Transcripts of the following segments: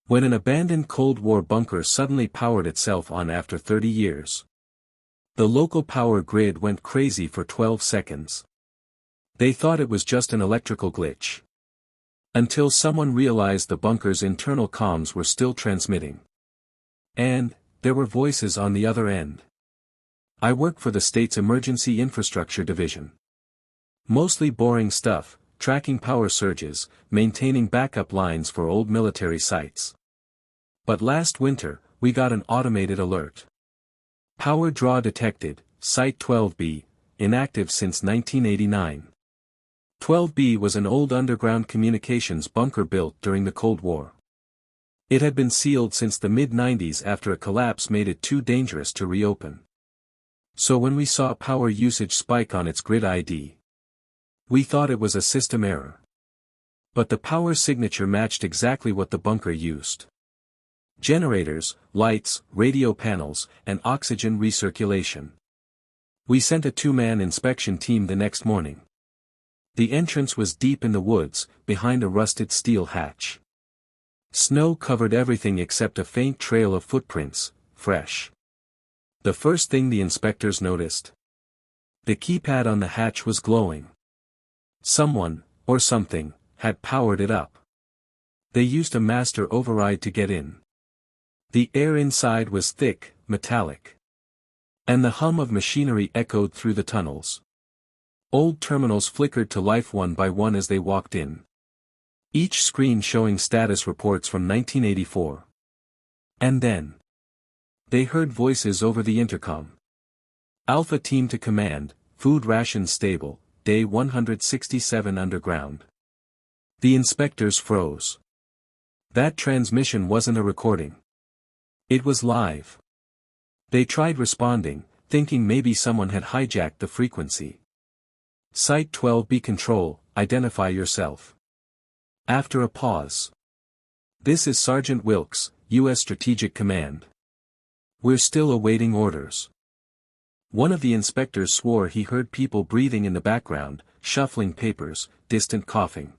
When an abandoned Cold War bunker suddenly powered itself on after 30 years. The local power grid went crazy for 12 seconds. They thought it was just an electrical glitch. Until someone realized the bunker's internal comms were still transmitting. And, there were voices on the other end. I work for the state's Emergency Infrastructure Division. Mostly boring stuff, tracking power surges, maintaining backup lines for old military sites. But last winter, we got an automated alert. Power draw detected, Site 12B, inactive since 1989. 12B was an old underground communications bunker built during the Cold War. It had been sealed since the mid-90s after a collapse made it too dangerous to reopen. So when we saw power usage spike on its grid ID, we thought it was a system error. But the power signature matched exactly what the bunker used. Generators, lights, radio panels, and oxygen recirculation. We sent a 2-man inspection team the next morning. The entrance was deep in the woods, behind a rusted steel hatch. Snow covered everything except a faint trail of footprints, fresh. The first thing the inspectors noticed. The keypad on the hatch was glowing. Someone, or something, had powered it up. They used a master override to get in. The air inside was thick, metallic. And the hum of machinery echoed through the tunnels. Old terminals flickered to life one by one as they walked in. Each screen showing status reports from 1984. And then they heard voices over the intercom. Alpha Team to command, food rations stable, day 167 underground. The inspectors froze. That transmission wasn't a recording. It was live. They tried responding, thinking maybe someone had hijacked the frequency. Site 12B control, identify yourself. After a pause. This is Sergeant Wilkes, U.S. Strategic Command. We're still awaiting orders. One of the inspectors swore he heard people breathing in the background, shuffling papers, distant coughing.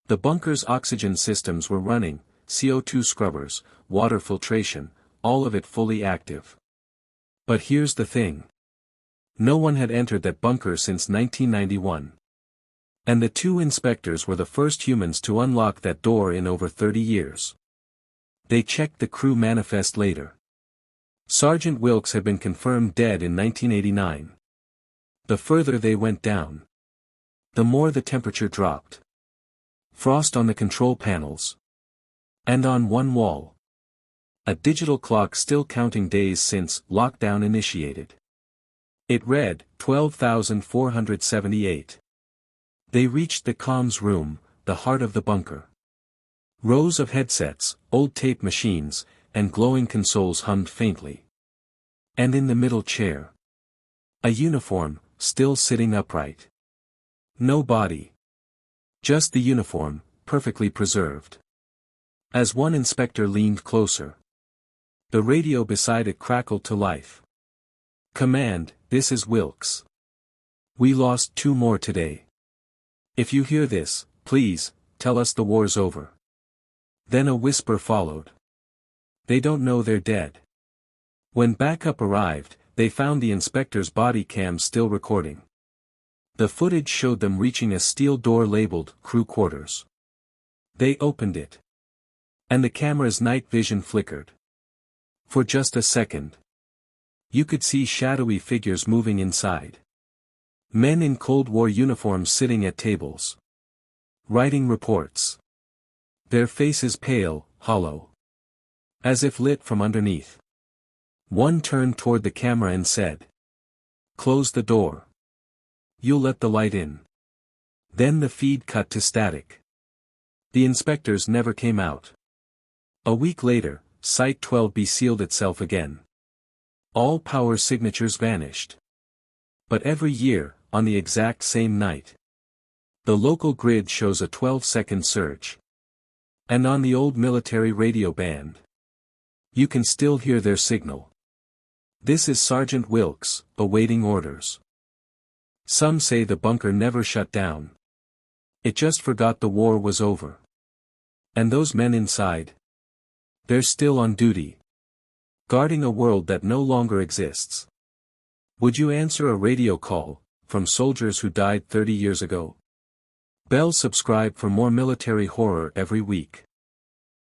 The bunker's oxygen systems were running, CO2 scrubbers, water filtration, all of it fully active. But here's the thing. No one had entered that bunker since 1991. And the 2 inspectors were the first humans to unlock that door in over 30 years. They checked the crew manifest later. Sergeant Wilkes had been confirmed dead in 1989. The further they went down, the more the temperature dropped. Frost on the control panels. And on one wall. A digital clock still counting days since lockdown initiated. It read, 12,478. They reached the comms room, the heart of the bunker. Rows of headsets, old tape machines, and glowing consoles hummed faintly. And in the middle chair. A uniform, still sitting upright. No body. Just the uniform, perfectly preserved. As one inspector leaned closer, the radio beside it crackled to life. Command, this is Wilkes. We lost 2 more today. If you hear this, please, tell us the war's over. Then a whisper followed. They don't know they're dead. When backup arrived, they found the inspector's body cam still recording. The footage showed them reaching a steel door labeled Crew Quarters. They opened it. And the camera's night vision flickered. For just a second. You could see shadowy figures moving inside. Men in Cold War uniforms sitting at tables. Writing reports. Their faces pale, hollow. As if lit from underneath. One turned toward the camera and said, "Close the door. You'll let the light in." Then the feed cut to static. The inspectors never came out. A week later, Site 12B sealed itself again. All power signatures vanished. But every year, on the exact same night, the local grid shows a 12-second surge. And on the old military radio band, you can still hear their signal. This is Sergeant Wilkes, awaiting orders. Some say the bunker never shut down. It just forgot the war was over. And those men inside? They're still on duty. Guarding a world that no longer exists. Would you answer a radio call, from soldiers who died 30 years ago? Subscribe for more military horror every week.